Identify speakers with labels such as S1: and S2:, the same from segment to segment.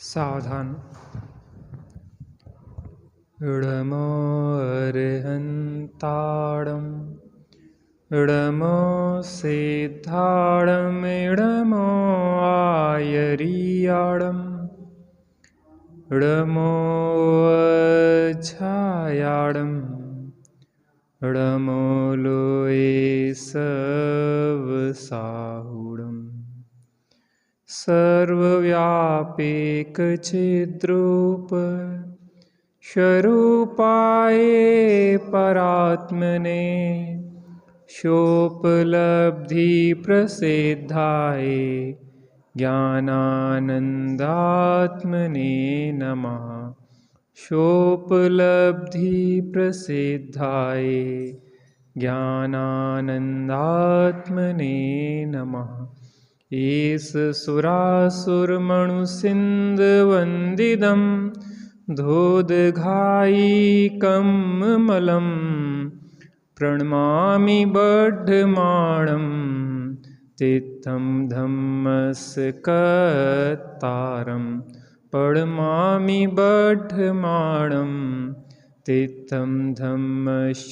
S1: सावधान। इडमो अर्हन्ताडम् इडमो सिद्धाडम् इडमो आयरियाडम् इडमो अज्झायाडम् इडमो लोये सवसाहुडम् सर्वव्यापीकचिद्रूप स्वरूपाय परात्मने शोपलब्धि प्रसिद्धाय ज्ञानानन्दात्मने नमः। शोपलब्धि प्रसिद्धाय ज्ञानानन्दात्मने नमः। ईश सुरासुरमणुसिन्धुवन्दितं धोदघायिकमलं प्रणमामि बद्धमाणं तीर्थं धम्मस्कत्तारं प्रणमामि बद्धमाणं तीर्थं धम्मस्कत्तारम्।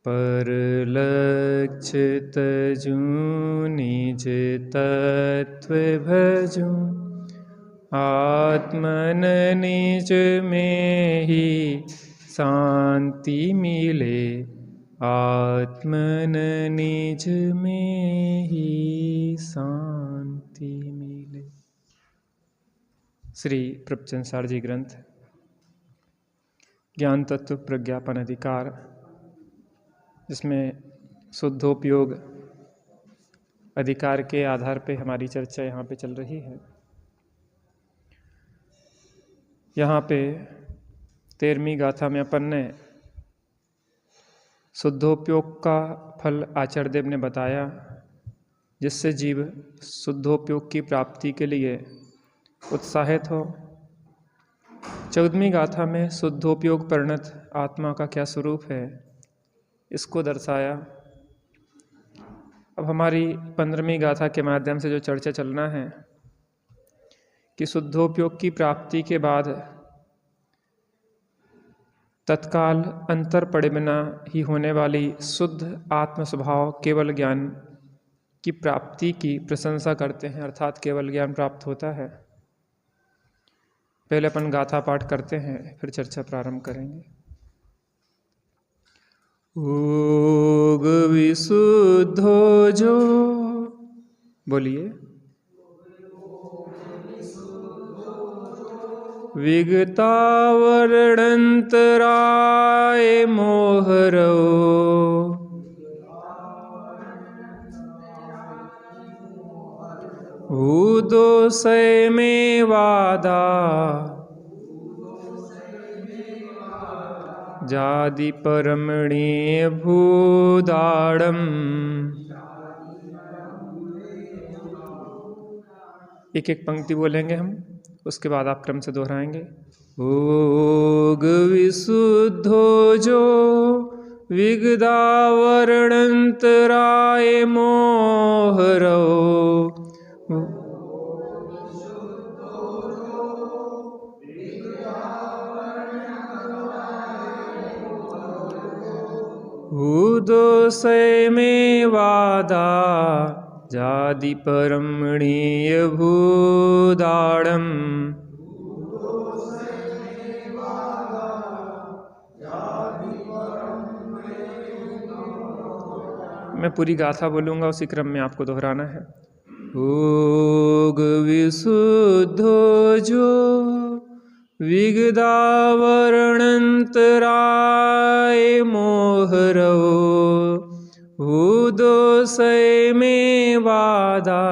S1: परलक्ष्य तजूं निज तत्व भजूं आत्मन निज में ही शांति मिले आत्मन निज में ही शांति मिले। श्री प्रवचन सार जी ग्रंथ ज्ञान तत्व प्रज्ञापन अधिकार, जिसमें शुद्धोपयोग अधिकार के आधार पे हमारी चर्चा यहाँ पे चल रही है। यहाँ पे 13वीं गाथा में अपन ने शुद्धोपयोग का फल आचार्य देव ने बताया, जिससे जीव शुद्धोपयोग की प्राप्ति के लिए उत्साहित हो। 14वीं गाथा में शुद्धोपयोग परिणत आत्मा का क्या स्वरूप है, इसको दर्शाया। अब हमारी 15वीं गाथा के माध्यम से जो चर्चा चलना है कि शुद्धोपयोग की प्राप्ति के बाद तत्काल अंतर पड़े बिना ही होने वाली शुद्ध आत्म स्वभाव केवल ज्ञान की प्राप्ति की प्रशंसा करते हैं, अर्थात केवल ज्ञान प्राप्त होता है। पहले अपन गाथा पाठ करते हैं, फिर चर्चा प्रारंभ करेंगे। योग विशुद्धो जो, बोलिए, विगतावरणंतराय मोहरो भूदोषय में वादा जादि परमणीय भूदाड़म। एक एक पंक्ति बोलेंगे हम, उसके बाद आप क्रम से दोहराएंगे। योग विशुद्धो जो विगदावरणंतराय मोहरो भूदोषय में वादा जादि परमणीय भूदाड़म। मैं पूरी गाथा बोलूंगा, उसी क्रम में आपको दोहराना है। योग विशुद्धो जो विगदावरणंतराय मोहरो भूदोषय में वादा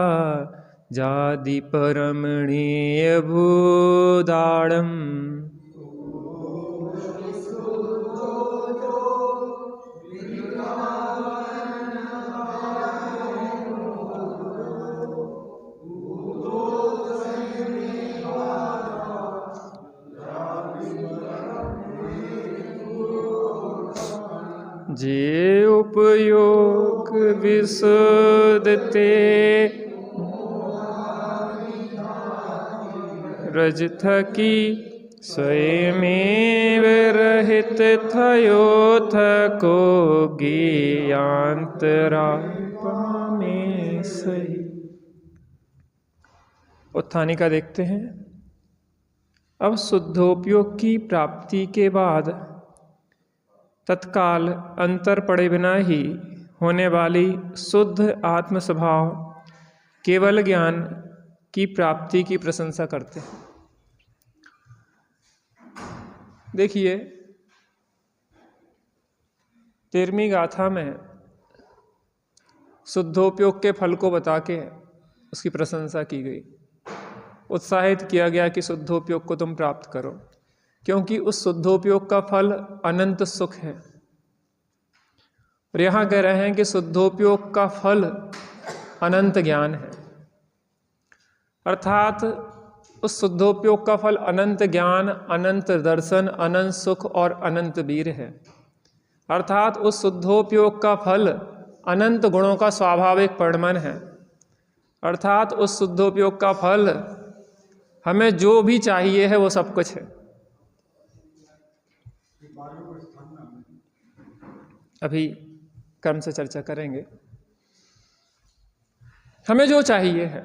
S1: जादि परमणीय भूदाड़म। जे उपयोग विशुद्ध ते रज थकी, स्वयमेव रहित थयो थको, ज्ञान्तरा में सही। उत्थानिका देखते हैं। अब शुद्धोपयोग की प्राप्ति के बाद तत्काल अंतर पड़े बिना ही होने वाली शुद्ध आत्म स्वभाव केवल ज्ञान की प्राप्ति की प्रशंसा करते हैं। देखिए 13वीं गाथा में शुद्धोपयोग के फल को बता के उसकी प्रशंसा की गई, उत्साहित किया गया कि शुद्धोपयोग को तुम प्राप्त करो, क्योंकि उस शुद्धोपयोग का फल अनंत सुख है। और यहाँ कह रहे हैं कि शुद्धोपयोग का फल अनंत ज्ञान है, अर्थात उस शुद्धोपयोग का फल अनंत ज्ञान, अनंत दर्शन, अनंत सुख और अनंत वीर है। अर्थात उस शुद्धोपयोग का फल अनंत गुणों का स्वाभाविक परिणमन है। अर्थात उस शुद्धोपयोग का फल हमें जो भी चाहिए है वो सब कुछ है। अभी कर्म से चर्चा करेंगे। हमें जो चाहिए है,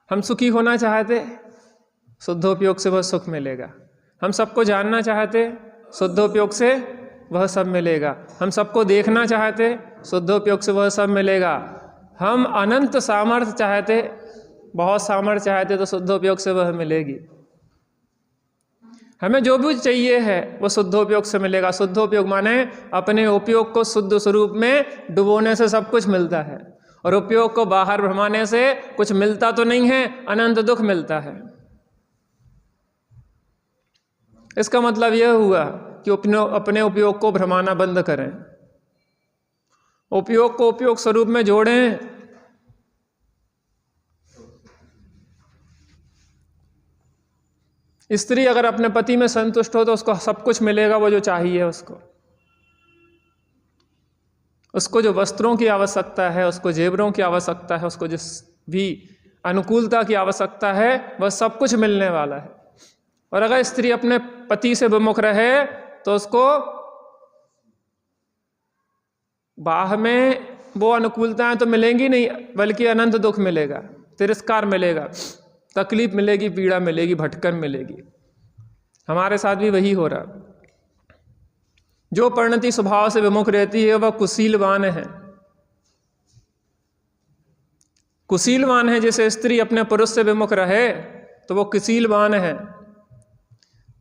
S1: हम सुखी होना चाहते, शुद्धोपयोग से वह सुख मिलेगा। हम सबको जानना चाहते, शुद्धोपयोग से वह सब मिलेगा। हम सबको देखना चाहते, शुद्धोपयोग से वह सब मिलेगा। हम अनंत सामर्थ्य चाहते, बहुत सामर्थ्य चाहते, तो शुद्धोपयोग से वह मिलेगी। हमें जो भी चाहिए है वो शुद्धोपयोग से मिलेगा। शुद्धोपयोग माने अपने उपयोग को शुद्ध स्वरूप में डुबोने से सब कुछ मिलता है, और उपयोग को बाहर भ्रमाने से कुछ मिलता तो नहीं है, अनंत दुख मिलता है। इसका मतलब यह हुआ कि अपने उपयोग को भ्रमाना बंद करें, उपयोग को उपयोग स्वरूप में जोड़ें। स्त्री अगर अपने पति में संतुष्ट हो तो उसको सब कुछ मिलेगा, वो जो चाहिए उसको जो वस्त्रों की आवश्यकता है, उसको जेवरों की आवश्यकता है, उसको जिस भी अनुकूलता की आवश्यकता है, वह सब कुछ मिलने वाला है। और अगर स्त्री अपने पति से विमुख रहे तो उसको बाह में वो अनुकूलताएं तो मिलेंगी नहीं, बल्कि अनंत दुख मिलेगा, तिरस्कार मिलेगा, तकलीफ मिलेगी, पीड़ा मिलेगी, भटकन मिलेगी। हमारे साथ भी वही हो रहा। जो परिणति स्वभाव से विमुख रहती है वह कुशीलवान है। कुशीलवान है, जैसे स्त्री अपने पुरुष से विमुख रहे तो वो कुशीलवान है।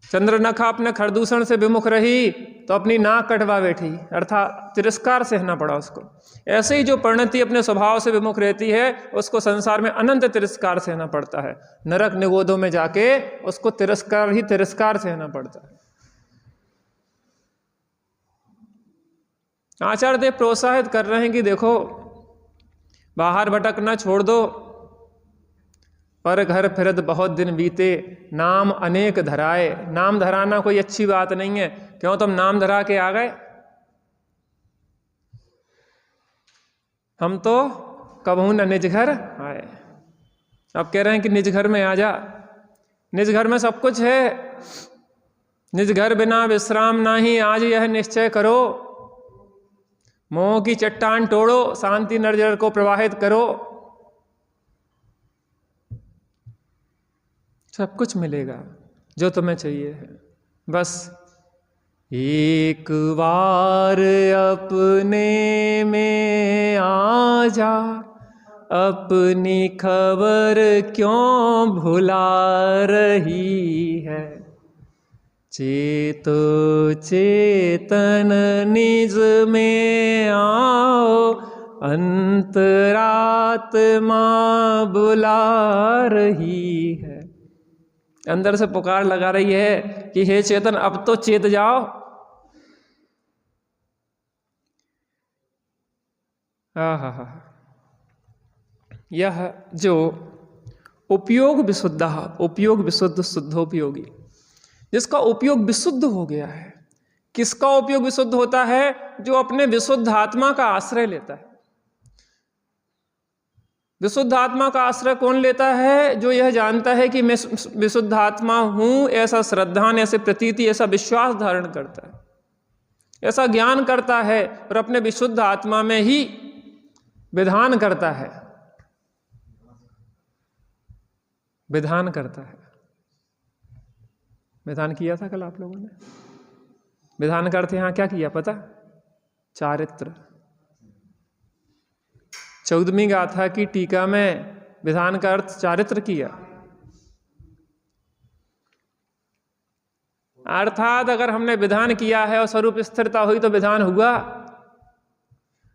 S1: चंद्रनखा अपने खरदूषण से विमुख रही तो अपनी नाक कटवा बैठी, अर्थात तिरस्कार सहना पड़ा उसको। ऐसे ही जो परिणति अपने स्वभाव से विमुख रहती है उसको संसार में अनंत तिरस्कार सहना पड़ता है। नरक निगोदों में जाके उसको तिरस्कार ही तिरस्कार सहना पड़ता है। आचार्य देव प्रोत्साहित कर रहे हैं कि देखो, बाहर भटकना छोड़ दो, पर घर फिरत बहुत दिन बीते, नाम अनेक धराए। नाम धराना कोई अच्छी बात नहीं है। क्यों तुम नाम धरा के आ गए? हम तो कबहू न निज घर आए। अब कह रहे हैं कि निज घर में आ जा। निज घर में सब कुछ है। निज घर बिना विश्राम नाही, आज यह निश्चय करो। मोह की चट्टान तोड़ो, शांति नरजर को प्रवाहित करो। सब कुछ मिलेगा जो तुम्हें चाहिए है। बस एक बार अपने में आ जा, अपनी खबर क्यों भुला रही है। चेतो चेतन निज में आओ, अंतरात्मा बुला रही है। अंदर से पुकार लगा रही है कि हे चेतन, अब तो चेत जाओ। आहा, यह जो उपयोग विशुद्ध शुद्धोपयोगी, जिसका उपयोग विशुद्ध हो गया है। किसका उपयोग विशुद्ध होता है? जो अपने विशुद्ध आत्मा का आश्रय लेता है। विशुद्ध आत्मा का आश्रय कौन लेता है? जो यह जानता है कि मैं विशुद्ध आत्मा हूं, ऐसा श्रद्धान, ऐसे प्रतीति, ऐसा विश्वास धारण करता है, ऐसा ज्ञान करता है और अपने विशुद्ध आत्मा में ही विधान करता है, विधान करता है। विधान किया था कल आप लोगों ने। विधान का अर्थ यहां क्या किया पता? चारित्र। 14वीं गाथा की टीका में विधान का अर्थ चारित्र किया। अर्थात अगर हमने विधान किया है और स्वरूप स्थिरता हुई तो विधान हुआ,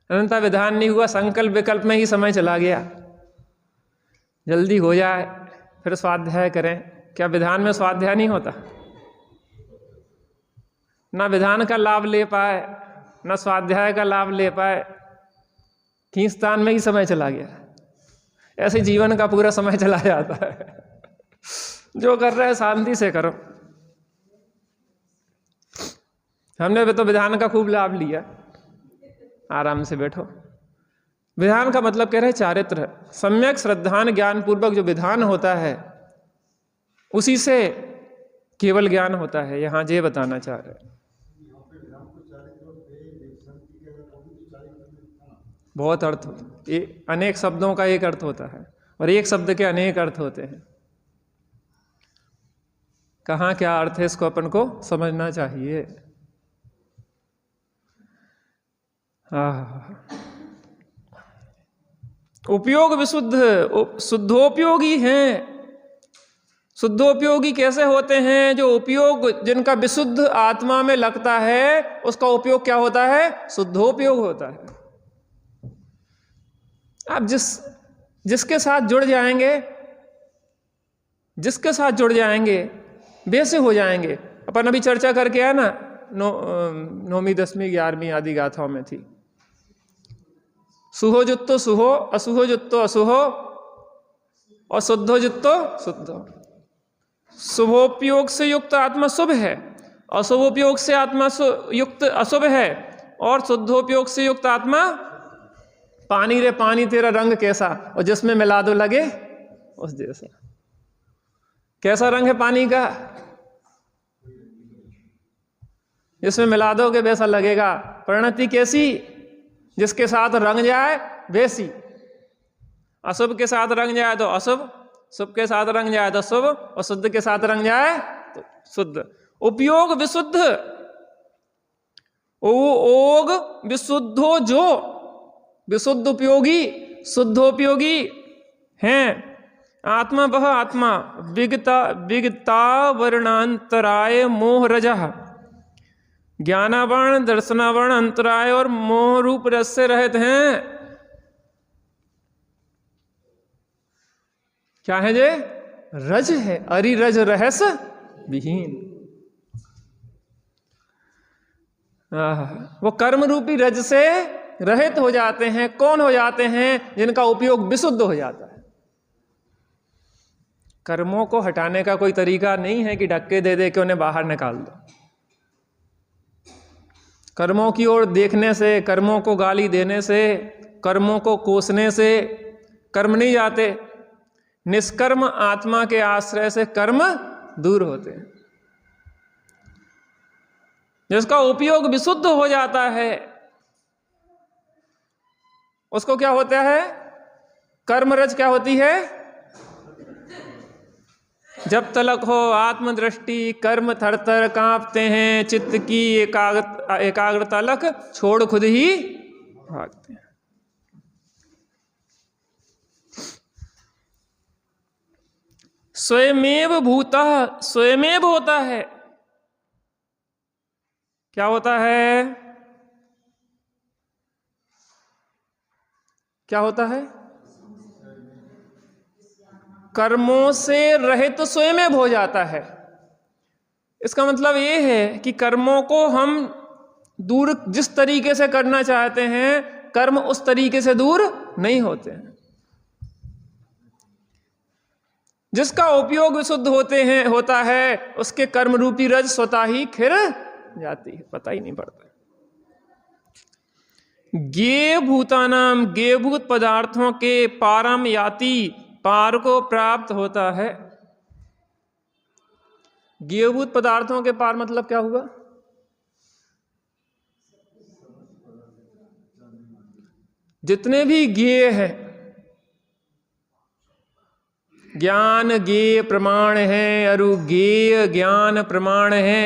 S1: अन्यथा विधान नहीं हुआ। संकल्प विकल्प में ही समय चला गया। जल्दी हो जाए फिर स्वाध्याय करें। क्या विधान में स्वाध्याय नहीं होता? ना विधान का लाभ ले पाए, ना स्वाध्याय का लाभ ले पाए, खींचतान में ही समय चला गया। ऐसे जीवन का पूरा समय चला जाता है। जो कर रहे हैं शांति से करो। हमने भी तो विधान का खूब लाभ लिया। आराम से बैठो। विधान का मतलब कह रहे चारित्र। सम्यक श्रद्धान ज्ञान पूर्वक जो विधान होता है उसी से केवल ज्ञान होता है। यहाँ ये बताना चाह रहे हैं। बहुत अर्थ होते हैं। अनेक शब्दों का एक अर्थ होता है और एक शब्द के अनेक अर्थ होते हैं। कहाँ क्या अर्थ है इसको अपन को समझना चाहिए। उपयोग विशुद्ध, शुद्धोपयोगी हैं। शुद्धोपयोगी कैसे होते हैं? जो उपयोग जिनका विशुद्ध आत्मा में लगता है उसका उपयोग क्या होता है? शुद्धोपयोग होता है। आप जिसके साथ जुड़ जाएंगे, जिसके साथ जुड़ जाएंगे वैसे हो जाएंगे। अपन अभी चर्चा करके आए ना, 9वीं 10वीं 11वीं आदि गाथाओं में थी। सुहो जुत्तो सुहो, असुहो जुत्तो असुहो, और शुद्धो जुत्तो शुद्धो। शुभोपयोग से युक्त आत्मा शुभ है, अशुभोपयोग से आत्मा युक्त अशुभ है, और शुद्धोपयोग से युक्त आत्मा पानी रे पानी तेरा रंग कैसा, और जिसमें मिला दो लगे उस जैसा। कैसा रंग है पानी का? जिसमें मिला दोगे वैसा लगेगा। परिणति कैसी? जिसके साथ रंग जाए वैसी। अशुभ के साथ रंग जाए तो अशुभ, शुभ के साथ रंग जाए तो शुभ, और शुद्ध के साथ रंग जाए तो शुद्ध। उपयोग विशुद्ध, ओग विशुद्धो जो, विशुद्ध उपयोगी शुद्धोपयोगी हैं। आत्मा वह आत्मा विगता वर्णांतराय मोह रजः, ज्ञानावर्ण दर्शनावर्ण अंतराय और मोह रूप रस से रहित हैं। क्या है ये? रज है। अरि रज रहस विहीन। वो कर्म रूपी रज से रहित हो जाते हैं। कौन हो जाते हैं? जिनका उपयोग विशुद्ध हो जाता है। कर्मों को हटाने का कोई तरीका नहीं है कि धक्के दे दे के उन्हें बाहर निकाल दो। कर्मों की ओर देखने से, कर्मों को गाली देने से, कर्मों को कोसने से कर्म नहीं जाते। निष्कर्म आत्मा के आश्रय से कर्म दूर होते हैं। जिसका उपयोग विशुद्ध हो जाता है उसको क्या होता है? कर्मरज क्या होती है? जब तलक हो आत्मदृष्टि कर्म थरथर कांपते हैं, चित्त की एकाग्रता लक छोड़ खुद ही भागते हैं। स्वयमेव भूतः, स्वयमेव होता है। क्या होता है? क्या होता है? कर्मों से रहित तो स्वयमेव हो जाता है। इसका मतलब ये है कि कर्मों को हम दूर जिस तरीके से करना चाहते हैं, कर्म उस तरीके से दूर नहीं होते हैं। जिसका उपयोग विशुद्ध होता है उसके कर्म रूपी रज स्वतः ही खिर जाती है, पता ही नहीं पड़ता। ज्ञेय भूतानाम, ज्ञेयभूत पदार्थों के पारम याति, पार को प्राप्त होता है। ज्ञेयभूत पदार्थों के पार मतलब क्या हुआ? जितने भी ज्ञेय हैं, ज्ञान ज्ञेय प्रमाण है, अरुज्ञेय ज्ञान प्रमाण है।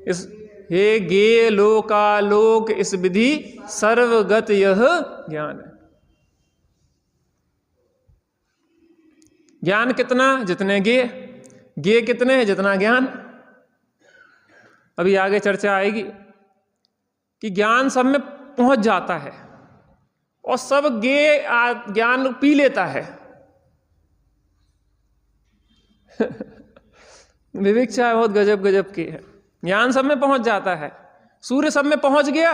S1: इस हे ज्ञेय लोकालोक इस विधि सर्वगत यह ज्ञान है। ज्ञान कितना? जितने ज्ञेय, ज्ञेय कितने हैं? जितना ज्ञान। अभी आगे चर्चा आएगी कि ज्ञान सब में पहुंच जाता है और सब ज्ञेय ज्ञान पी लेता है। विविक्षा बहुत गजब गजब की है। ज्ञान सब में पहुंच जाता है। सूर्य सब में पहुंच गया,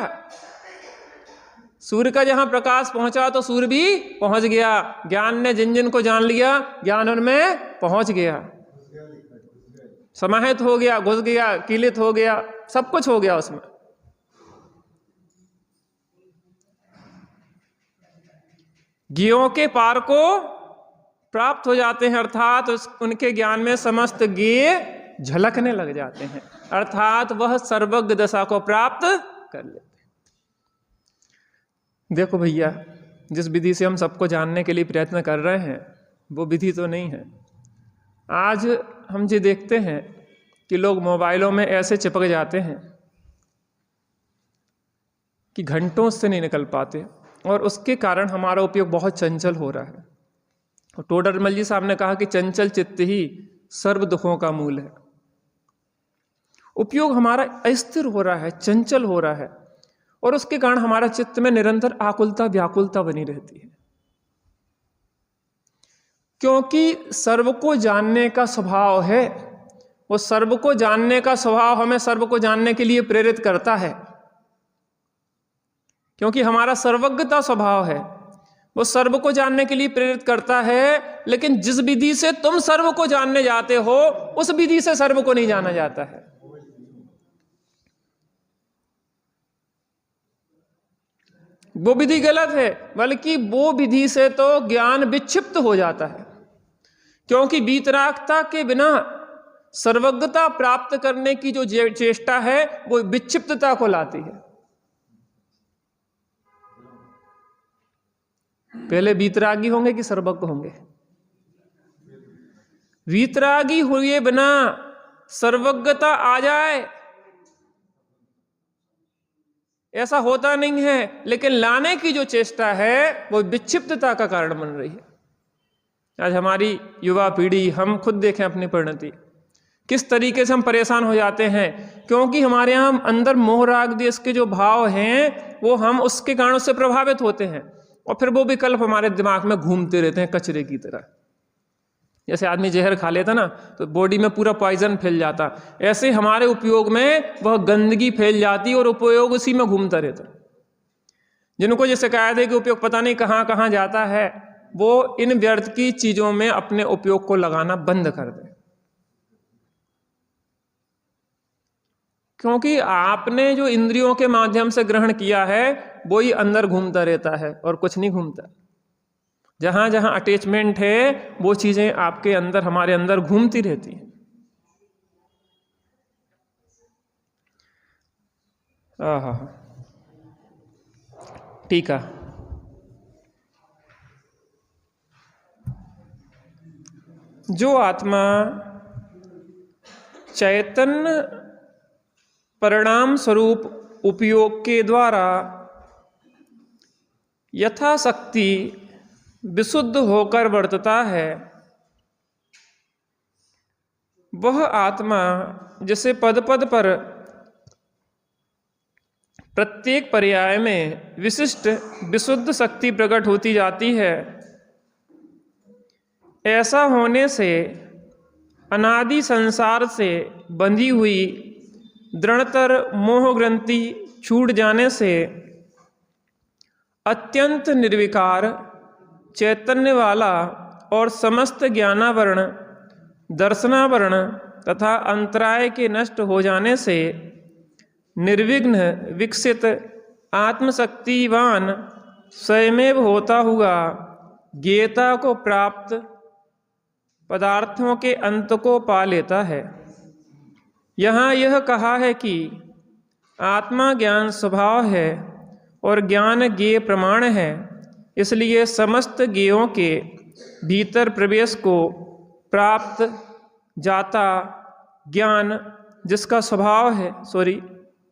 S1: सूर्य का जहां प्रकाश पहुंचा तो सूर्य भी पहुंच गया। ज्ञान ने जिन जिन को जान लिया, ज्ञान उनमें पहुंच गया, समाहित हो गया, घुस गया, कीलित हो गया, सब कुछ हो गया उसमें। ज्ञेयों के पार को प्राप्त हो जाते हैं, अर्थात उनके ज्ञान में समस्त ज्ञेय झलकने लग जाते हैं, अर्थात वह सर्वज्ञ दशा को प्राप्त कर लेते हैं। देखो भैया, जिस विधि से हम सबको जानने के लिए प्रयत्न कर रहे हैं वो विधि तो नहीं है। आज हम ये देखते हैं कि लोग मोबाइलों में ऐसे चिपक जाते हैं कि घंटों से नहीं निकल पाते, और उसके कारण हमारा उपयोग बहुत चंचल हो रहा है। और टोडरमल जी साहब ने कहा कि चंचल चित्त ही सर्व दुखों का मूल है। उपयोग हमारा अस्थिर हो रहा है, चंचल हो रहा है, और उसके कारण हमारा चित्त में निरंतर आकुलता व्याकुलता बनी रहती है। क्योंकि सर्व को जानने का स्वभाव है, वो सर्व को जानने का स्वभाव हमें सर्व को जानने के लिए प्रेरित करता है। क्योंकि हमारा सर्वज्ञता स्वभाव है, वो सर्व को जानने के लिए प्रेरित करता है। लेकिन जिस विधि से तुम सर्व को जानने जाते हो उस विधि से सर्व को नहीं जाना जाता है। वो विधि गलत है, बल्कि वो विधि से तो ज्ञान विक्षिप्त हो जाता है। क्योंकि वीतरागता के बिना सर्वज्ञता प्राप्त करने की जो चेष्टा है वो विक्षिप्तता को लाती है। पहले वीतरागी होंगे कि सर्वज्ञ होंगे? वीतरागी हुए बिना सर्वज्ञता आ जाए ऐसा होता नहीं है, लेकिन लाने की जो चेष्टा है वो विक्षिप्तता का कारण बन रही है। आज हमारी युवा पीढ़ी, हम खुद देखें अपनी परिणति, किस तरीके से हम परेशान हो जाते हैं। क्योंकि हमारे यहाँ अंदर मोह राग देश के जो भाव हैं वो हम उसके कारण से प्रभावित होते हैं, और फिर वो विकल्प हमारे दिमाग में घूमते रहते हैं कचरे की तरह। जैसे आदमी जहर खा लेता ना तो बॉडी में पूरा पॉइजन फैल जाता, ऐसे हमारे उपयोग में वह गंदगी फैल जाती और उपयोग उसी में घूमता रहता। जिनको ये शिकायत है कि उपयोग पता नहीं कहाँ कहाँ जाता है, वो इन व्यर्थ की चीजों में अपने उपयोग को लगाना बंद कर दे। क्योंकि आपने जो इंद्रियों के माध्यम से ग्रहण किया है वो ही अंदर घूमता रहता है और कुछ नहीं घूमता। जहां जहां अटैचमेंट है वो चीजें आपके अंदर, हमारे अंदर घूमती रहती हैं। ठीक है। जो आत्मा चैतन्य परिणाम स्वरूप उपयोग के द्वारा यथाशक्ति विशुद्ध होकर वर्तता है, वह आत्मा जिसे पद पद पर प्रत्येक पर्याय में विशिष्ट विशुद्ध शक्ति प्रकट होती जाती है, ऐसा होने से अनादि संसार से बंधी हुई दृढ़तर मोह ग्रंथि छूट जाने से अत्यंत निर्विकार चैतन्य वाला और समस्त ज्ञानावरण दर्शनावरण तथा अंतराय के नष्ट हो जाने से निर्विघ्न विकसित आत्मशक्तिवान स्वयमेव होता हुआ ज्ञेयता को प्राप्त पदार्थों के अंत को पा लेता है। यहाँ यह कहा है कि आत्मा ज्ञान स्वभाव है और ज्ञान ज्ञेय प्रमाण है, इसलिए समस्त ज्ञेयों के भीतर प्रवेश को प्राप्त जाता ज्ञान जिसका स्वभाव है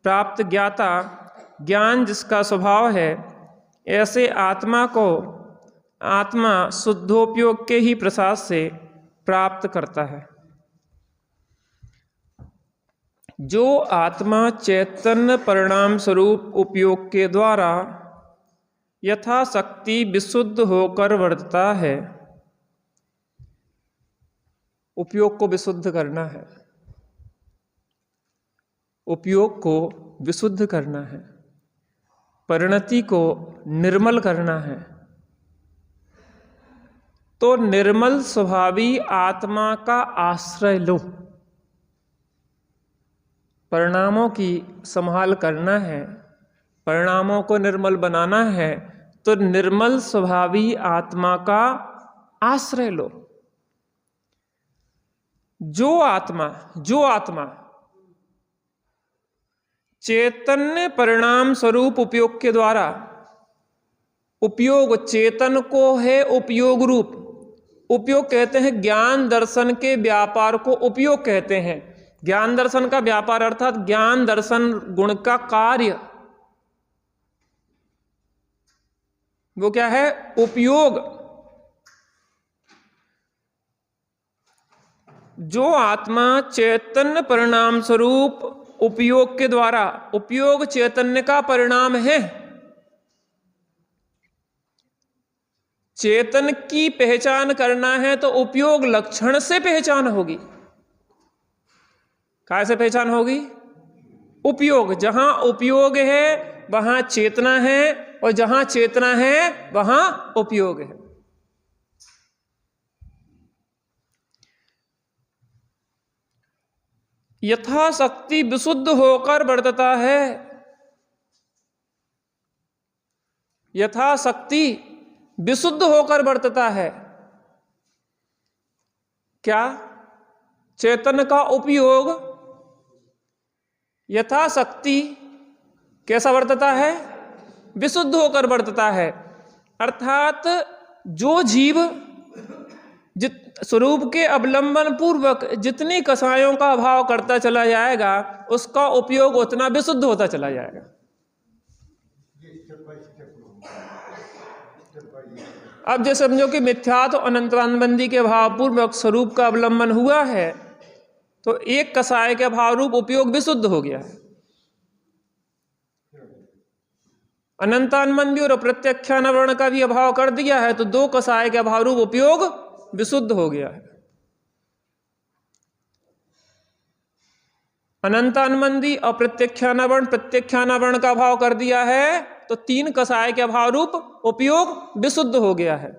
S1: प्राप्त ज्ञाता ज्ञान जिसका स्वभाव है, ऐसे आत्मा को आत्मा शुद्धोपयोग के ही प्रसाद से प्राप्त करता है। जो आत्मा चैतन्य परिणाम स्वरूप उपयोग के द्वारा यथाशक्ति विशुद्ध होकर वर्तता है, उपयोग को विशुद्ध करना है, उपयोग को विशुद्ध करना है, परिणति को निर्मल करना है, तो निर्मल स्वभावी आत्मा का आश्रय लो। परिणामों की संभाल करना है, परिणामों को निर्मल बनाना है, तो निर्मल स्वभावी आत्मा का आश्रय लो। जो आत्मा चैतन्य परिणाम स्वरूप उपयोग के द्वारा, उपयोग चेतन को है उपयोग रूप, उपयोग कहते हैं ज्ञान दर्शन के व्यापार को उपयोग कहते हैं। ज्ञान दर्शन का व्यापार अर्थात ज्ञान दर्शन गुण का कार्य, वो क्या है? उपयोग। जो आत्मा चैतन्य परिणाम स्वरूप उपयोग के द्वारा, उपयोग चैतन्य का परिणाम है, चेतन की पहचान करना है तो उपयोग लक्षण से पहचान होगी। कैसे पहचान होगी? उपयोग, जहां उपयोग है वहां चेतना है, और जहां चेतना है वहां उपयोग है। यथाशक्ति विशुद्ध होकर वर्तता है, यथाशक्ति विशुद्ध होकर वर्तता है। क्या? चेतन का उपयोग यथाशक्ति कैसा वर्तता है? विशुद्ध होकर वर्तता है। अर्थात जो जीव स्वरूप के अवलंबन पूर्वक जितनी कसायों का अभाव करता चला जाएगा, उसका उपयोग उतना विशुद्ध होता चला जाएगा। अब जैसे समझो कि मिथ्यात्व अनंतानुबंधी के भाव पूर्वक स्वरूप का अवलंबन हुआ है, तो एक कसाय के भाव रूप उपयोग विशुद्ध हो गया है। अनंतानुबंधी और प्रत्यक्षानुवरण का भी अभाव कर दिया है, तो दो कसाय के भाव रूप उपयोग विशुद्ध हो गया है। अनंतानुबंधी अप्रत्यक्षानुवरण प्रत्यक्षानुवरण का भाव कर दिया है, तो तीन कसाय के भाव रूप उपयोग विशुद्ध हो गया है।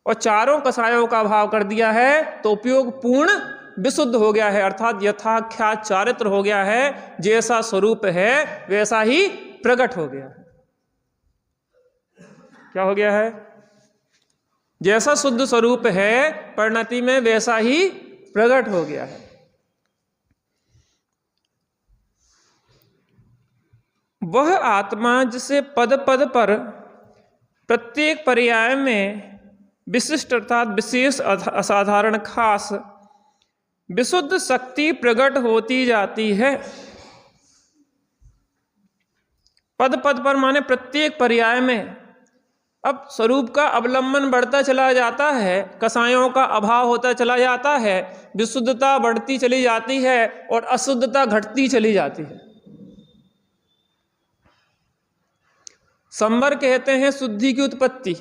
S1: और चारों कसायों का भाव कर दिया है तो उपयोग पूर्ण विशुद्ध हो गया है। अर्थात यथाख्यात चारित्र हो गया है, जैसा स्वरूप है वैसा ही प्रकट हो गया है। क्या हो गया है? जैसा शुद्ध स्वरूप है परिणति में वैसा ही प्रकट हो गया है। वह आत्मा जिसे पद पद पर प्रत्येक पर्याय में विशिष्ट अर्थात विशेष असाधारण खास विशुद्ध शक्ति प्रकट होती जाती है। पद पद पर माने प्रत्येक पर्याय में। अब स्वरूप का अवलंबन बढ़ता चला जाता है, कसायों का अभाव होता चला जाता है, विशुद्धता बढ़ती चली जाती है और अशुद्धता घटती चली जाती है। संवर कहते हैं शुद्धि की उत्पत्ति,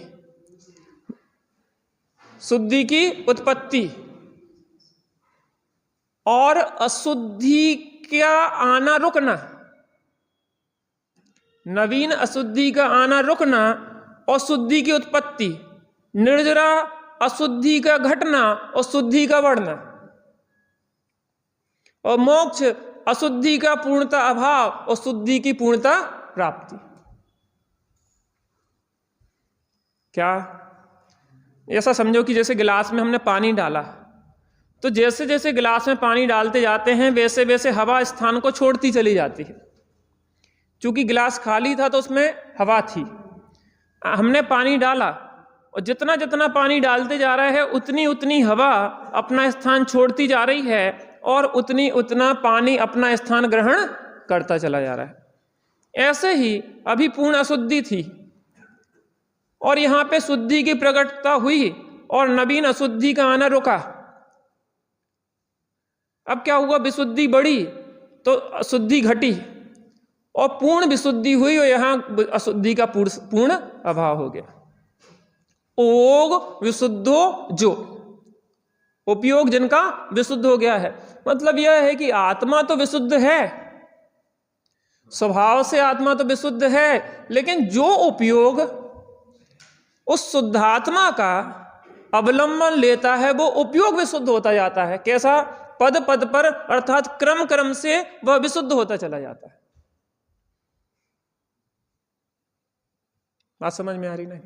S1: शुद्धि की उत्पत्ति, और अशुद्धि का आना रुकना, नवीन अशुद्धि का आना रुकना और शुद्धि की उत्पत्ति, निर्जरा अशुद्धि का घटना और शुद्धि का बढ़ना, और मोक्ष अशुद्धि का पूर्णता अभाव और शुद्धि की पूर्णता प्राप्ति। क्या? ऐसा समझो कि जैसे गिलास में हमने पानी डाला, तो जैसे जैसे गिलास में पानी डालते जाते हैं वैसे वैसे हवा स्थान को छोड़ती चली जाती है। चूंकि गिलास खाली था तो उसमें हवा थी, हमने पानी डाला और जितना जितना पानी डालते जा रहा है उतनी उतनी हवा अपना स्थान छोड़ती जा रही है और उतनी उतना पानी अपना स्थान ग्रहण करता चला जा रहा है। ऐसे ही अभी पूर्ण अशुद्धि थी और यहाँ पे शुद्धि की प्रकटता हुई और नवीन अशुद्धि का आना रुका। अब क्या हुआ? विशुद्धि बढ़ी तो अशुद्धि घटी और पूर्ण विशुद्धि हुई और यहाँ अशुद्धि का पूर्ण अभाव हो गया। ओग विशुद्धो जो, उपयोग जिनका विशुद्ध हो गया है। मतलब यह है कि आत्मा तो विशुद्ध है, स्वभाव से आत्मा तो विशुद्ध है, लेकिन जो उपयोग उस शुद्धात्मा का अवलंबन लेता है वो उपयोग विशुद्ध होता जाता है। कैसा? पद पद पर अर्थात क्रम क्रम से वह विशुद्ध होता चला जाता है। बात समझ में आ रही नहीं?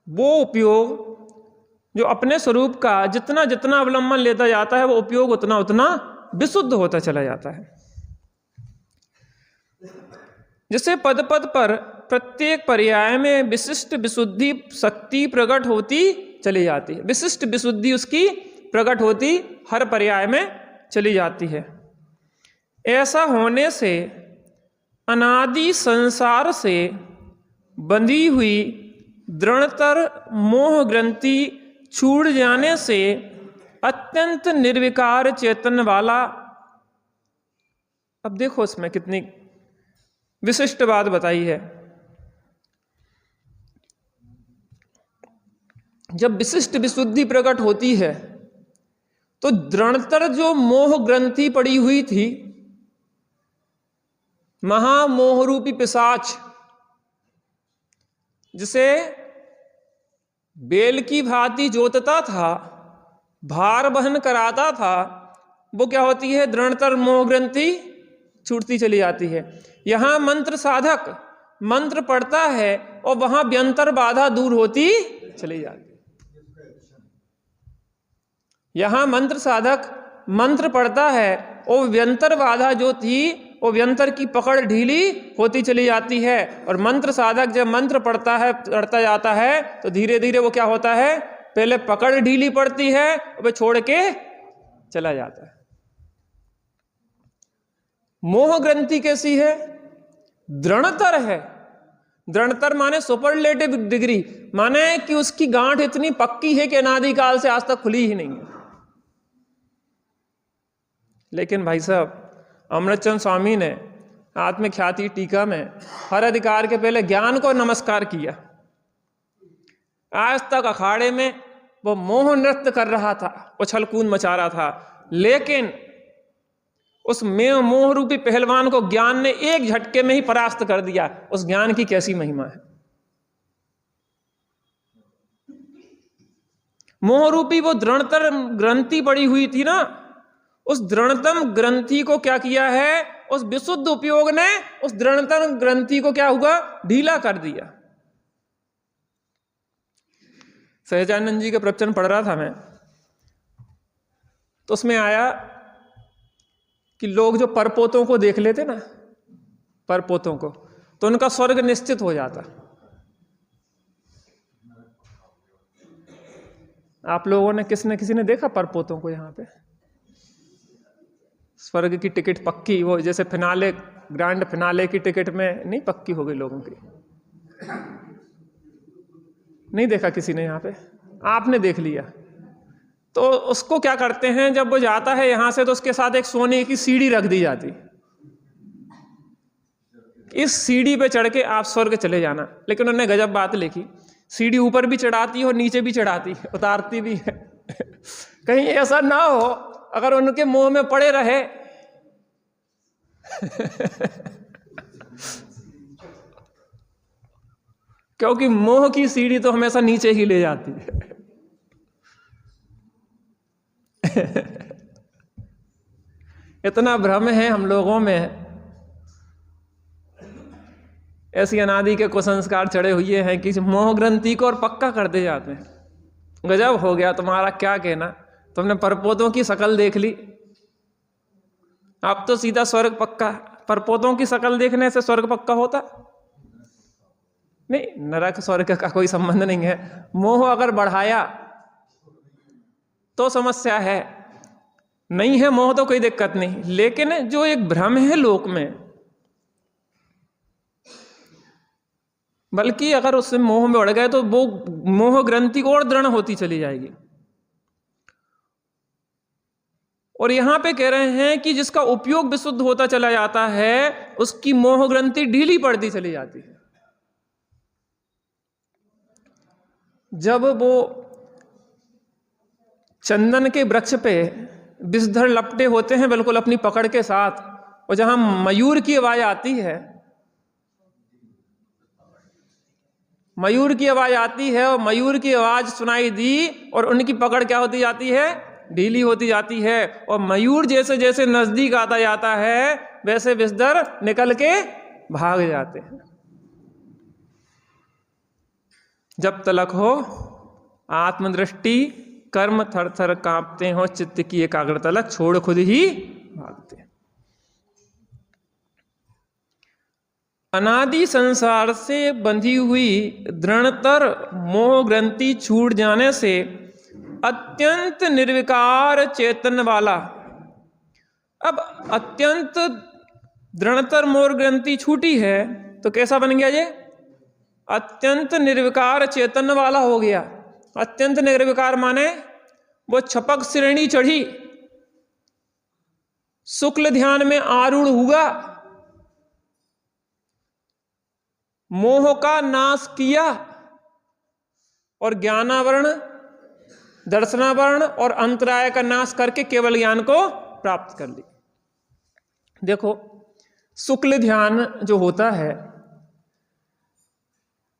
S1: वो उपयोग जो अपने स्वरूप का जितना जितना अवलंबन लेता जाता है वो उपयोग उतना उतना विशुद्ध होता चला जाता है। जिससे पद पद पर प्रत्येक पर्याय में विशिष्ट विशुद्धि शक्ति प्रकट होती चली जाती है। विशिष्ट विशुद्धि उसकी प्रकट होती हर पर्याय में चली जाती है। ऐसा होने से अनादि संसार से बंधी हुई दृढ़तर मोह ग्रंथि छूट जाने से अत्यंत निर्विकार चेतन वाला, अब देखो इसमें कितनी विशिष्ट बात बताई है। जब विशिष्ट विशुद्धि प्रकट होती है तो दृढ़तर जो मोह ग्रंथि पड़ी हुई थी, महामोह रूपी पिशाच जिसे बेल की भांति जोतता था, भार वहन कराता था, वो क्या होती है? दृढ़तर मोह ग्रंथि छूटती चली जाती है। यहां मंत्र साधक मंत्र पढ़ता है और वहां व्यंतर बाधा दूर होती चली जाती है। यहां मंत्र साधक मंत्र पढ़ता है और व्यंतर बाधा जो थी वो व्यंतर की पकड़ ढीली होती चली जाती है। और मंत्र साधक जब मंत्र पढ़ता जाता है तो धीरे धीरे वो क्या होता है? पहले पकड़ ढीली पड़ती है और वो छोड़ के चला जाता है। मोह ग्रंथि कैसी है? दृढ़तर है। दृढ़तर माने सुपरलेटिव डिग्री, माने कि उसकी गांठ इतनी पक्की है कि अनादिकाल से आज तक खुली ही नहीं है। लेकिन भाई साहब, अमृतचंद स्वामी ने आत्मख्याति टीका में हर अधिकार के पहले ज्ञान को नमस्कार किया। आज तक अखाड़े में वो मोह नृत्य कर रहा था, उछल कूद मचा रहा था, लेकिन उस मोह रूपी पहलवान को ज्ञान ने एक झटके में ही परास्त कर दिया। उस ज्ञान की कैसी महिमा है! मोह रूपी वो दृढ़तर ग्रंथि पड़ी हुई थी ना, उस दृढ़तम ग्रंथि को क्या किया है? उस विशुद्ध उपयोग ने उस दृढ़तम ग्रंथि को क्या हुआ? ढीला कर दिया। सहजानंद जी के प्रवचन पढ़ रहा था मैं, तो उसमें आया कि लोग जो परपोतों को देख लेते ना, परपोतों को, तो उनका स्वर्ग निश्चित हो जाता। आप लोगों ने किसी ने देखा परपोतों को? यहाँ पे स्वर्ग की टिकट पक्की, वो जैसे फिनाले, ग्रैंड फिनाले की टिकट में नहीं पक्की हो गई लोगों की? नहीं देखा किसी ने? यहाँ पे आपने देख लिया। तो उसको क्या करते हैं, जब वो जाता है यहां से तो उसके साथ एक सोने की सीढ़ी रख दी जाती। इस सीढ़ी पे चढ़ के आप स्वर्ग चले जाना। लेकिन उन्होंने गजब बात लिखी, सीढ़ी ऊपर भी चढ़ाती है और नीचे भी चढ़ाती है, उतारती भी है। कहीं ऐसा ना हो अगर उनके मोह में पड़े रहे क्योंकि मोह की सीढ़ी तो हमेशा नीचे ही ले जाती है। इतना भ्रम है हम लोगों में, ऐसी अनादि के कुसंस्कार चढ़े हुए हैं कि मोह ग्रंथि को और पक्का करते जाते हैं। गजब हो गया तुम्हारा, क्या कहना, तुमने परपोतों की शकल देख ली, अब तो सीधा स्वर्ग पक्का। परपोतों की शकल देखने से स्वर्ग पक्का होता नहीं, नरक स्वर्ग का कोई संबंध नहीं है। मोह अगर बढ़ाया तो समस्या है, नहीं है मोह तो कोई दिक्कत नहीं। लेकिन जो एक भ्रम है लोक में, बल्कि अगर उससे मोह में बढ़ गए तो वो मोह ग्रंथि और दृढ़ होती चली जाएगी। और यहां पे कह रहे हैं कि जिसका उपयोग विशुद्ध होता चला जाता है उसकी मोह ग्रंथि ढीली पड़ती चली जाती है। जब वो चंदन के वृक्ष पे विषधर लपटे होते हैं बिल्कुल अपनी पकड़ के साथ, और जहां मयूर की आवाज आती है, मयूर की आवाज आती है और मयूर की आवाज सुनाई दी और उनकी पकड़ क्या होती जाती है, ढीली होती जाती है। और मयूर जैसे जैसे नजदीक आता जाता है वैसे विषधर निकल के भाग जाते हैं। जब तलक हो आत्मदृष्टि कर्म थर थर कांपते हो, चित्त की एकाग्र तलक छोड़ खुद ही भागते। अनादि संसार से बंधी हुई दृढ़तर मोह ग्रंथि छूट जाने से अत्यंत निर्विकार चेतन वाला, अब अत्यंत दृढ़तर मोह ग्रंथि छूटी है तो कैसा बन गया ये, अत्यंत निर्विकार चेतन वाला हो गया। अत्यंत निर्विकार माने वो छपक श्रेणी चढ़ी, शुक्ल ध्यान में आरूढ़ हुआ, मोह का नाश किया और ज्ञानावरण दर्शनावरण और अंतराय का नाश करके केवल ज्ञान को प्राप्त कर ली। देखो शुक्ल ध्यान जो होता है,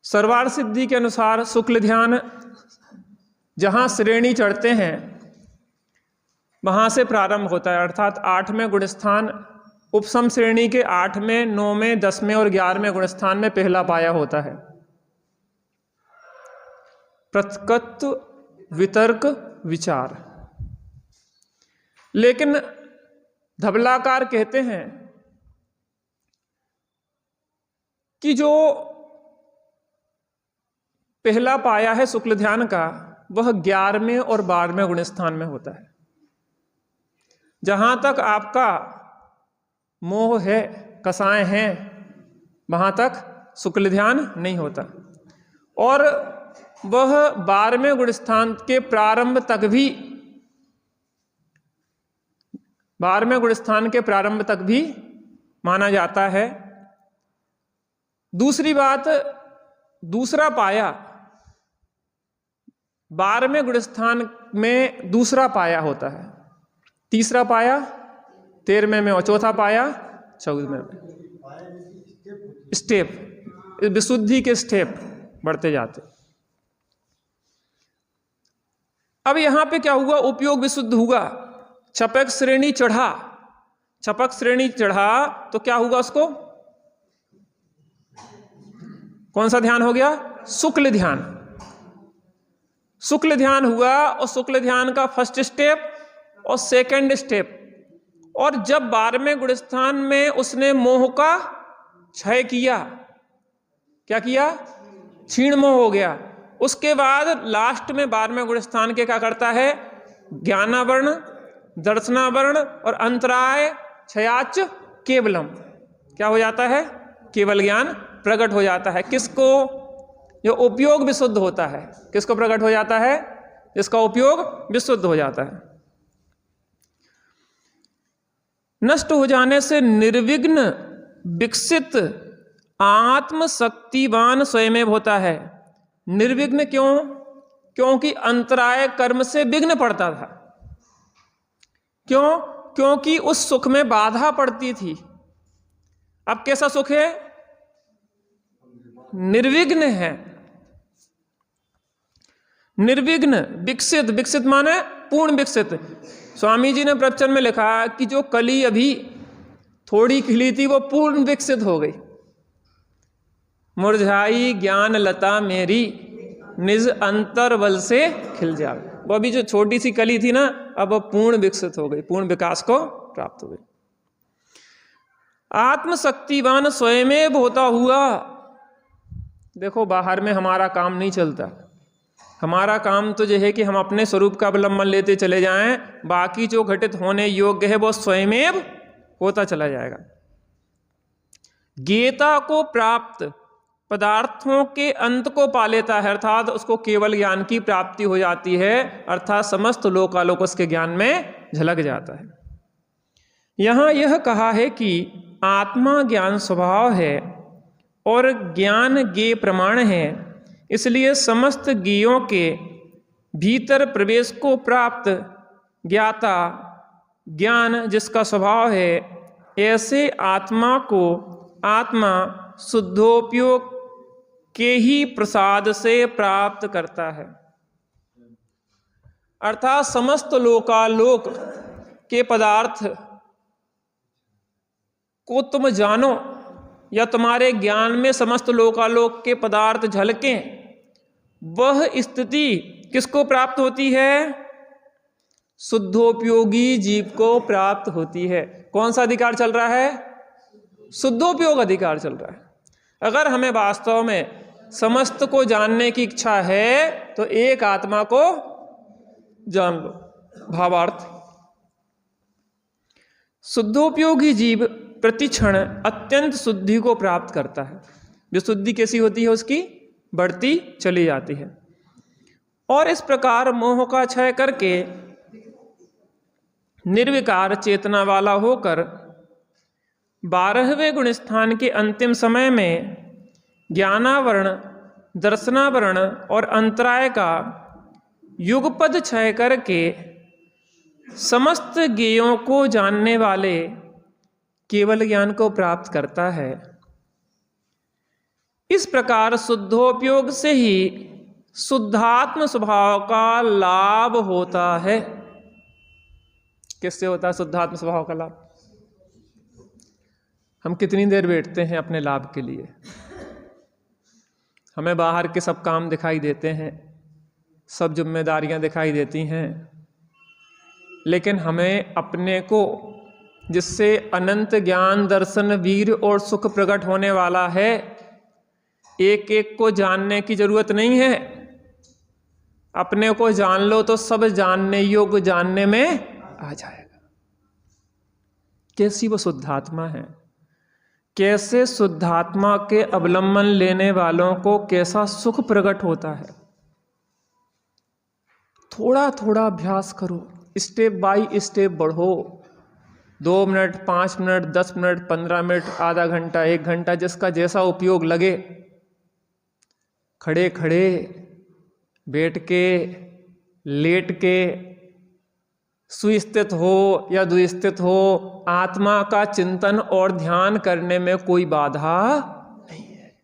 S1: सर्वार्थ सिद्धि के अनुसार शुक्ल ध्यान जहां श्रेणी चढ़ते हैं वहां से प्रारंभ होता है, अर्थात 8वें गुणस्थान उपसम श्रेणी के 8वें, 9वें, 10वें और 11वें गुणस्थान में पहला पाया होता है। प्रत्यक्ष वितर्क विचार। लेकिन धवलाकार कहते हैं कि जो पहला पाया है शुक्ल ध्यान का वह 11वें और 12वें गुणस्थान में होता है। जहां तक आपका मोह है, कसाएं हैं, वहां तक शुक्ल ध्यान नहीं होता। और वह 12वें गुणस्थान के प्रारंभ तक भी, 12वें गुणस्थान के प्रारंभ तक भी माना जाता है। दूसरी बात, दूसरा पाया 12वें गुणस्थान में दूसरा पाया होता है, तीसरा पाया 13वें में और चौथा पाया 14वें में। स्टेप, विशुद्धि के स्टेप बढ़ते जाते। अब यहां पे क्या हुआ, उपयोग विशुद्ध हुआ, छपक श्रेणी चढ़ा, छपक श्रेणी चढ़ा तो क्या हुआ, उसको कौन सा ध्यान हो गया, शुक्ल ध्यान। शुक्ल ध्यान हुआ और शुक्ल ध्यान का फर्स्ट स्टेप और सेकंड स्टेप। और जब 12वें गुणस्थान में उसने मोह का क्षय किया, क्या किया, क्षीण मोह हो गया, उसके बाद लास्ट में 12वें गुणस्थान के क्या करता है, ज्ञानावरण दर्शनावरण और अंतराय क्षयाच केवलम, क्या हो जाता है, केवल ज्ञान प्रकट हो जाता है। किसको, जो उपयोग विशुद्ध होता है, किसको प्रकट हो जाता है, जिसका उपयोग विशुद्ध हो जाता है। नष्ट हो जाने से निर्विघ्न विकसित आत्मशक्तिवान स्वयमेव होता है। निर्विघ्न क्यों, क्योंकि अंतराय कर्म से विघ्न पड़ता था। क्यों, क्योंकि उस सुख में बाधा पड़ती थी। अब कैसा सुख है, निर्विघ्न है, निर्विघ्न विकसित, विकसित माने पूर्ण विकसित। स्वामी जी ने प्रवचन में लिखा कि जो कली अभी थोड़ी खिली थी वो पूर्ण विकसित हो गई। मुरझाई ज्ञान लता मेरी, निज अंतर बल से खिल जावे। वो अभी जो छोटी सी कली थी ना, अब वो पूर्ण विकसित हो गई, पूर्ण विकास को प्राप्त हो गई। आत्मशक्तिवान स्वयमेव होता हुआ। देखो, बाहर में हमारा काम नहीं चलता। हमारा काम तो यह है कि हम अपने स्वरूप का अवलंबन लेते चले जाएं, बाकी जो घटित होने योग्य है वो स्वयमेव होता चला जाएगा। ज्ञेता को प्राप्त पदार्थों के अंत को पा लेता है, अर्थात उसको केवल ज्ञान की प्राप्ति हो जाती है, अर्थात समस्त लोकालोक उसके ज्ञान में झलक जाता है। यहाँ यह कहा है कि आत्मा ज्ञान स्वभाव है और ज्ञान ज्ञेय प्रमाण है, इसलिए समस्त ज्ञेयों के भीतर प्रवेश को प्राप्त ज्ञाता ज्ञान जिसका स्वभाव है, ऐसे आत्मा को आत्मा शुद्धोपयोग के ही प्रसाद से प्राप्त करता है। अर्थात समस्त लोकालोक के पदार्थ को तुम जानो या तुम्हारे ज्ञान में समस्त लोकालोक के पदार्थ झलकें, वह स्थिति किसको प्राप्त होती है? शुद्धोपयोगी जीव को प्राप्त होती है। कौन सा अधिकार चल रहा है? शुद्धोपयोग अधिकार चल रहा है। अगर हमें वास्तव में समस्त को जानने की इच्छा है तो एक आत्मा को जान लो। भावार्थ, शुद्धोपयोगी जीव प्रतिक्षण अत्यंत शुद्धि को प्राप्त करता है। जो शुद्धि कैसी होती है? उसकी बढ़ती चली जाती है। और इस प्रकार मोह का क्षय करके निर्विकार चेतना वाला होकर 12वें गुण स्थान के अंतिम समय में ज्ञानावरण, दर्शनावरण और अंतराय का युगपद क्षय करके समस्त ज्ञेयों को जानने वाले केवल ज्ञान को प्राप्त करता है। इस प्रकार शुद्धोपयोग से ही शुद्धात्म स्वभाव का लाभ होता है। किससे होता है शुद्धात्म स्वभाव का लाभ? हम कितनी देर बैठते हैं अपने लाभ के लिए? हमें बाहर के सब काम दिखाई देते हैं, सब जिम्मेदारियां दिखाई देती हैं, लेकिन हमें अपने को जिससे अनंत ज्ञान, दर्शन, वीर और सुख प्रकट होने वाला है, एक एक को जानने की जरूरत नहीं है। अपने को जान लो तो सब जानने योग्य जानने में आ जाएगा। कैसी वो शुद्धात्मा है, कैसे शुद्धात्मा के अवलंबन लेने वालों को कैसा सुख प्रकट होता है। थोड़ा थोड़ा अभ्यास करो, स्टेप बाय स्टेप बढ़ो। 2 मिनट, 5 मिनट, 10 मिनट, 15 मिनट, आधा घंटा, 1 घंटा, जिसका जैसा उपयोग लगे। खड़े खड़े, बैठ के, लेट के, सुस्थित हो या दुस्थित हो, आत्मा का चिंतन और ध्यान करने में कोई बाधा नहीं है।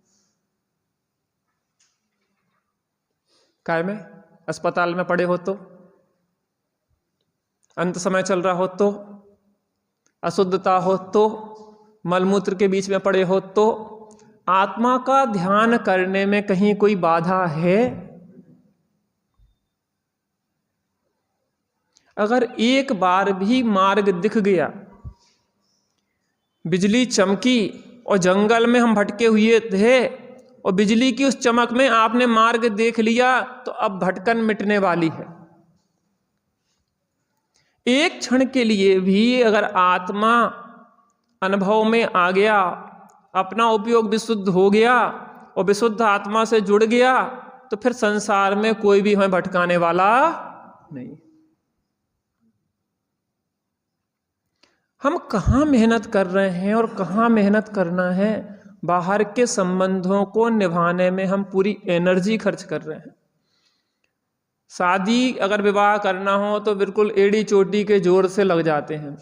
S1: काय में अस्पताल में पड़े हो तो, अंत समय चल रहा हो तो, अशुद्धता हो तो, मलमूत्र के बीच में पड़े हो तो, आत्मा का ध्यान करने में कहीं कोई बाधा है? अगर एक बार भी मार्ग दिख गया, बिजली चमकी और जंगल में हम भटके हुए थे और बिजली की उस चमक में आपने मार्ग देख लिया, तो अब भटकन मिटने वाली है। एक क्षण के लिए भी अगर आत्मा अनुभव में आ गया, अपना उपयोग विशुद्ध हो गया और विशुद्ध आत्मा से जुड़ गया, तो फिर संसार में कोई भी हमें भटकाने वाला नहीं। हम कहाँ मेहनत कर रहे हैं और कहाँ मेहनत करना है? बाहर के संबंधों को निभाने में हम पूरी एनर्जी खर्च कर रहे हैं। शादी अगर विवाह करना हो तो बिल्कुल एड़ी चोटी के जोर से लग जाते हैं।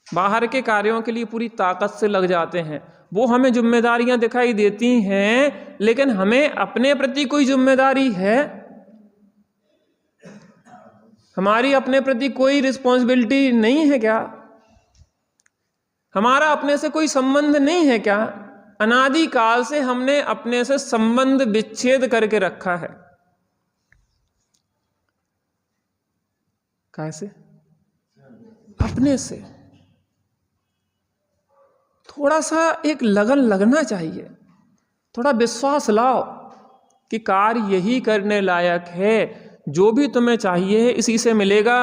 S1: बाहर के कार्यों के लिए पूरी ताकत से लग जाते हैं। वो हमें जिम्मेदारियां दिखाई देती हैं, लेकिन हमें अपने प्रति कोई जिम्मेदारी है? हमारी अपने प्रति कोई रिस्पॉन्सिबिलिटी नहीं है क्या? हमारा अपने से कोई संबंध नहीं है क्या? अनादि काल से हमने अपने से संबंध विच्छेद करके रखा है। कैसे? अपने से। थोड़ा सा एक लगन लगना चाहिए, थोड़ा विश्वास लाओ कि कार्य यही करने लायक है, जो भी तुम्हें चाहिए इसी से मिलेगा।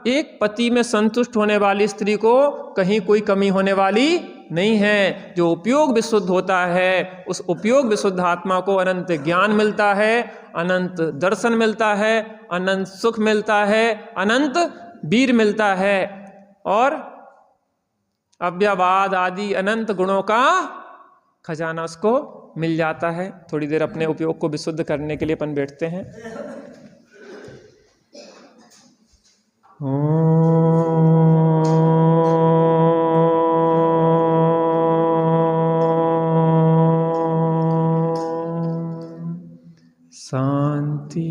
S1: एक पति में संतुष्ट होने वाली स्त्री को कहीं कोई कमी होने वाली नहीं है। जो उपयोग विशुद्ध होता है, उस उपयोग विशुद्ध आत्मा को अनंत ज्ञान मिलता है, अनंत दर्शन मिलता है, अनंत सुख मिलता है, अनंत वीर मिलता है और अव्ययवाद आदि अनंत गुणों का खजाना उसको मिल जाता है। थोड़ी देर अपने उपयोग को विशुद्ध करने के लिए अपन बैठते हैं। शांति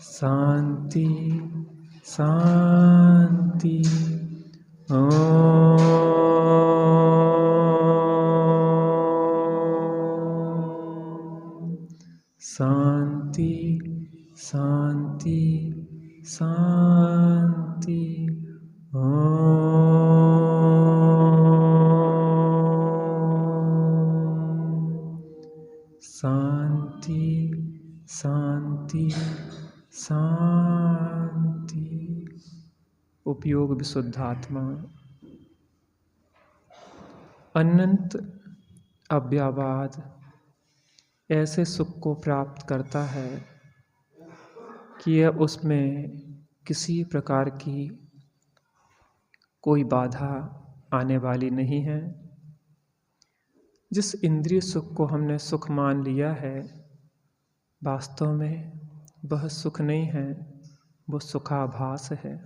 S1: शांति शांति। शांति शांति शांति। शांति शांति शांति। उपयोग विशुद्धात्मा अनंत अव्ययवाद ऐसे सुख को प्राप्त करता है कि यह उसमें किसी प्रकार की कोई बाधा आने वाली नहीं है। जिस इंद्रिय सुख को हमने सुख मान लिया है, वास्तव में वह सुख नहीं है, वो सुखाभास है।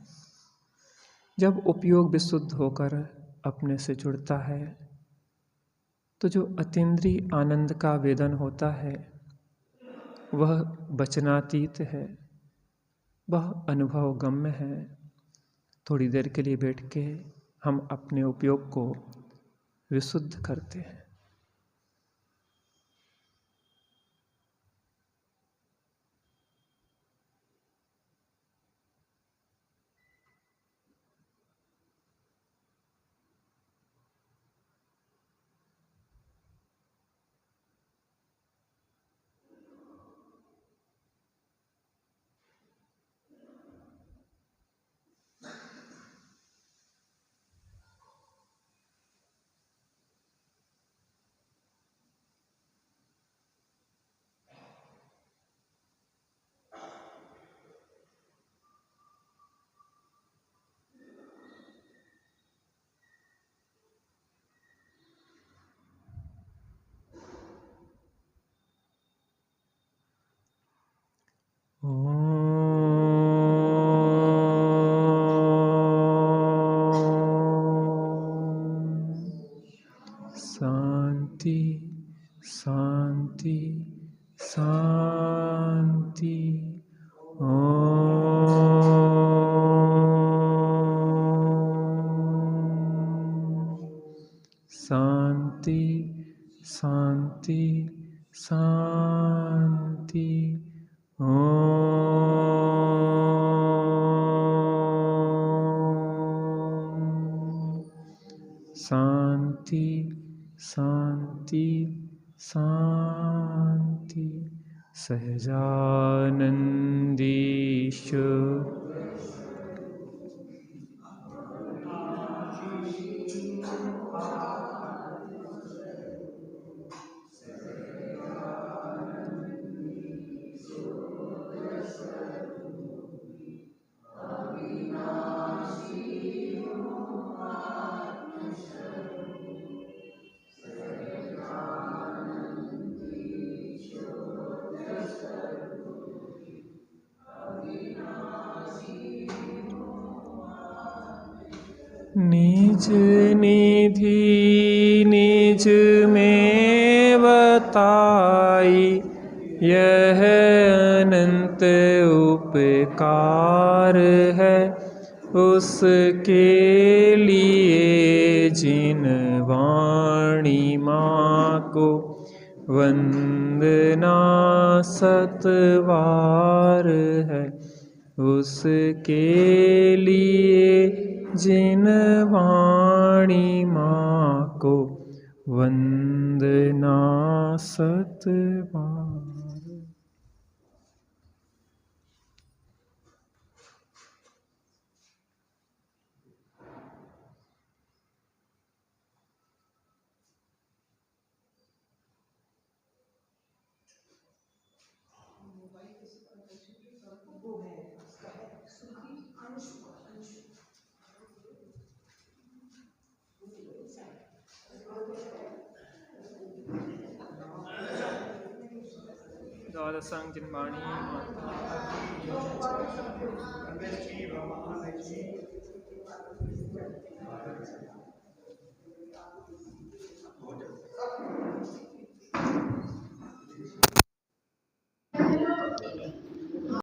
S1: जब उपयोग विशुद्ध होकर अपने से जुड़ता है तो जो अतीन्द्रिय आनंद का वेदन होता है वह वचनातीत है, वह अनुभव गम्य है। थोड़ी देर के लिए बैठ के हम अपने उपयोग को विशुद्ध करते हैं। शांति शांति शांति। शांति शांति शांति। शांति शांति शांति। सहजानंदीश निज निधि निज में बताई, यह अनंत उपकार है उसके लिए जिन वाणी माँ को वंदना सतवार है, उसके लिए जिन वाणी माँ को वंदना सतवार। द्वादशांग जिनवाणी माता।